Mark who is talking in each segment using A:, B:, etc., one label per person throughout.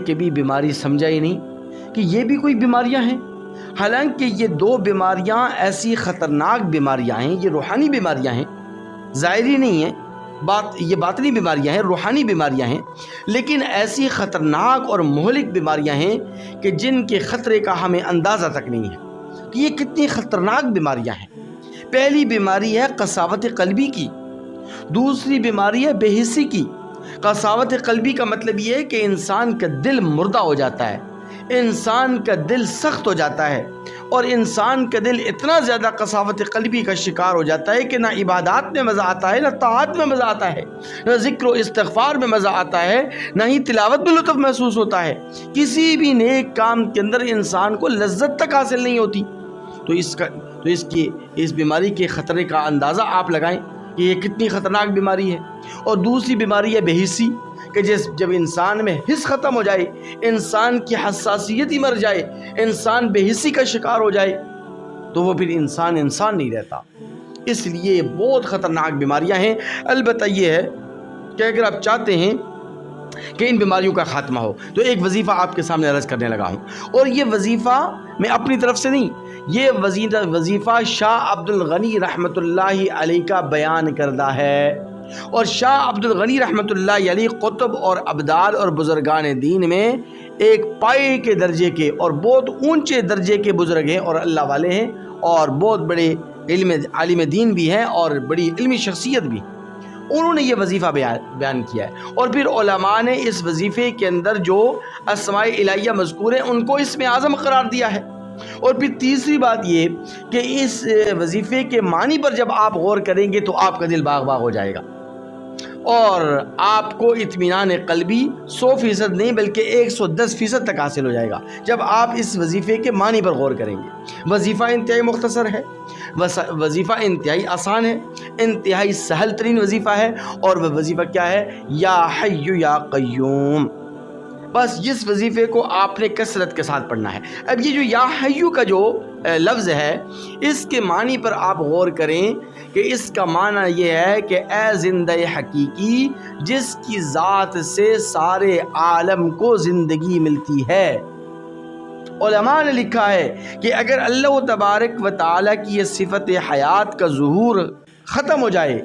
A: کے بھی بیماری سمجھا ہی نہیں کہ یہ بھی کوئی بیماریاں ہیں، حالانکہ یہ دو بیماریاں ایسی خطرناک بیماریاں ہیں، یہ روحانی بیماریاں ہیں، ظاہری نہیں ہیں، یہ باطنی بیماریاں ہیں، روحانی بیماریاں ہیں، لیکن ایسی خطرناک اور مہلک بیماریاں ہیں کہ جن کے خطرے کا ہمیں اندازہ تک نہیں ہے کہ یہ کتنی خطرناک بیماریاں ہیں۔ پہلی بیماری ہے قساوت قلبی کی، دوسری بیماری ہے بے حسی کی۔ قساوت قلبی کا مطلب یہ ہے کہ انسان کا دل مردہ ہو جاتا ہے، انسان کا دل سخت ہو جاتا ہے، اور انسان کا دل اتنا زیادہ قساوت قلبی کا شکار ہو جاتا ہے کہ نہ عبادات میں مزہ آتا ہے، نہ طاعت میں مزہ آتا ہے، نہ ذکر و استغفار میں مزہ آتا ہے، نہ ہی تلاوت میں لطف محسوس ہوتا ہے، کسی بھی نیک کام کے اندر انسان کو لذت تک حاصل نہیں ہوتی۔ تو اس بیماری کے خطرے کا اندازہ آپ لگائیں کہ یہ کتنی خطرناک بیماری ہے۔ اور دوسری بیماری ہے بے حسی، کہ جب انسان میں حس ختم ہو جائے، انسان کی حساسیت ہی مر جائے، انسان بے حسی کا شکار ہو جائے، تو وہ پھر انسان نہیں رہتا۔ اس لیے یہ بہت خطرناک بیماریاں ہیں۔ البتہ یہ ہے کہ اگر آپ چاہتے ہیں کہ ان بیماریوں کا خاتمہ ہو تو ایک وظیفہ آپ کے سامنے عرض کرنے لگا ہوں، اور یہ وظیفہ میں اپنی طرف سے نہیں، یہ وظیفہ شاہ عبد الغنی رحمۃ اللہ علیہ کا بیان کردہ ہے۔ اور شاہ عبد الغنی رحمۃ اللہ علیہ قطب اور ابدال اور بزرگان دین میں ایک پائے کے درجے کے اور بہت اونچے درجے کے بزرگ ہیں اور اللہ والے ہیں، اور بہت بڑے عالم دین بھی ہیں اور بڑی علمی شخصیت بھی۔ انہوں نے یہ وظیفہ بیان کیا ہے، اور پھر علماء نے اس وظیفے کے اندر جو اسماء الہیہ مذکور ہیں ان کو اسم اعظم قرار دیا ہے۔ اور پھر تیسری بات یہ کہ اس وظیفے کے معنی پر جب آپ غور کریں گے تو آپ کا دل باغ باغ ہو جائے گا، اور آپ کو اطمینان قلبی 100% نہیں بلکہ 110% تک حاصل ہو جائے گا جب آپ اس وظیفے کے معنی پر غور کریں گے۔ وظیفہ انتہائی مختصر ہے، وظیفہ انتہائی آسان ہے، انتہائی سہل ترین وظیفہ ہے، اور وہ وظیفہ کیا ہے؟ یا حی یا قیوم۔ بس اس وظیفے کو آپ نے کثرت کے ساتھ پڑھنا ہے۔ اب یہ جو یا حیو کا جو لفظ ہے، اس کے معنی پر آپ غور کریں کہ اس کا معنی یہ ہے کہ اے زندہ حقیقی جس کی ذات سے سارے عالم کو زندگی ملتی ہے۔ علماء نے لکھا ہے کہ اگر اللہ تبارک و تعالیٰ کی یہ صفت حیات کا ظہور ختم ہو جائے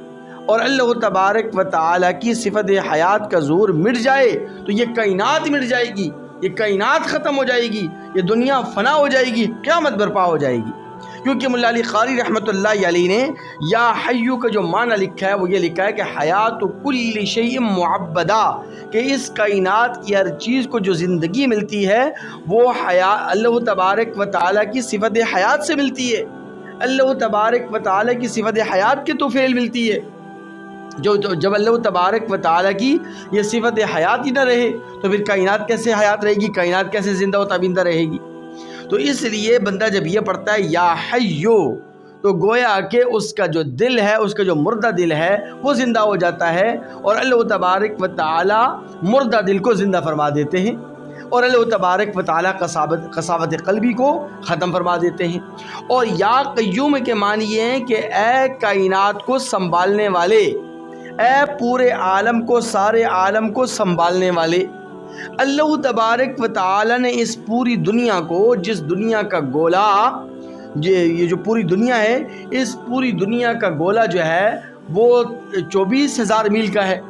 A: اور اللہ تبارک و تعالیٰ کی صفت حیات کا ظہور مٹ جائے تو یہ کائنات مٹ جائے گی، یہ کائنات ختم ہو جائے گی، یہ دنیا فنا ہو جائے گی، قیامت برپا ہو جائے گی۔ کیونکہ مولا علی قاری رحمۃ اللہ علیہ نے یا حیو کا جو معنی لکھا ہے وہ یہ لکھا ہے کہ حیات کل شیء معبدہ، کہ اس کائنات کی ہر چیز کو جو زندگی ملتی ہے وہ اللہ تبارک و تعالیٰ کی صفت حیات سے ملتی ہے، اللہ تبارک و تعالیٰ کی صفت حیات کے توفیل ملتی ہے۔ جب اللہ تبارک و تعالیٰ کی یہ صفت حیات ہی نہ رہے تو پھر کائنات کیسے حیات رہے گی، کائنات کیسے زندہ و تابندہ رہے گی؟ تو اس لیے بندہ جب یہ پڑھتا ہے یا حیو تو گویا کہ اس کا جو دل ہے، اس کا جو مردہ دل ہے وہ زندہ ہو جاتا ہے، اور اللہ تبارک و تعالیٰ مردہ دل کو زندہ فرما دیتے ہیں، اور اللہ تبارک و تعالیٰ قساوت قلبی کو ختم فرما دیتے ہیں۔ اور یا قیوم کے معنی یہ ہیں کہ اے کائنات کو سنبھالنے والے، اے پورے عالم کو، سارے عالم کو سنبھالنے والے۔ اللہ تبارک و تعالیٰ نے اس پوری دنیا کو، جس دنیا کا گولا، یہ جو پوری دنیا ہے، اس پوری دنیا کا گولا جو ہے وہ 24,000 میل کا ہے،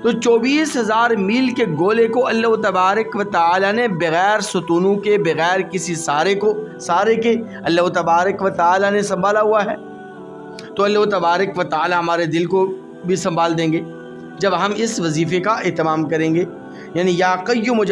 A: تو 24,000 میل کے گولے کو اللہ تبارک و تعالیٰ نے بغیر ستونوں کے، بغیر کسی سارے کے اللہ تبارک و تعالیٰ نے سنبھالا ہوا ہے۔ تو اللہ تبارک و تعالیٰ ہمارے دل کو بھی سنبھال دیں گے جب ہم اس وظیفے کا اہتمام کریں گے، یعنی یا قیوم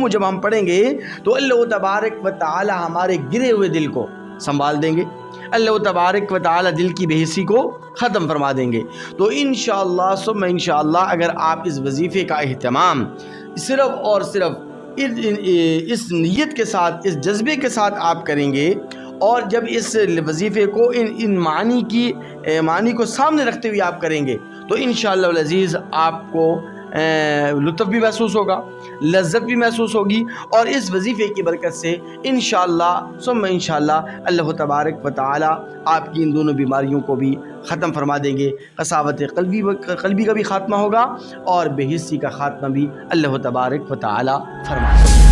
A: جب ہم پڑھیں گے تو اللہ تبارک و تعالی ہمارے گرے ہوئے دل کو سنبھال دیں گے، اللہ تبارک و تعالی دل کی بے حسی کو ختم فرما دیں گے۔ تو انشاءاللہ ثم انشاءاللہ اگر آپ اس وظیفے کا اہتمام صرف اور صرف اس نیت کے ساتھ، اس جذبے کے ساتھ آپ کریں گے، اور جب اس وظیفے کو ان معنی کو سامنے رکھتے ہوئے آپ کریں گے تو انشاءاللہ العزیز آپ کو لطف بھی محسوس ہوگا، لذت بھی محسوس ہوگی، اور اس وظیفے کی برکت سے انشاءاللہ ثم انشاءاللہ اللہ تبارک و تعالی آپ کی ان دونوں بیماریوں کو بھی ختم فرما دیں گے۔ قساوت قلبی کا بھی خاتمہ ہوگا اور بے حسی کا خاتمہ بھی اللہ تبارک و تعالی فرما دیں گے۔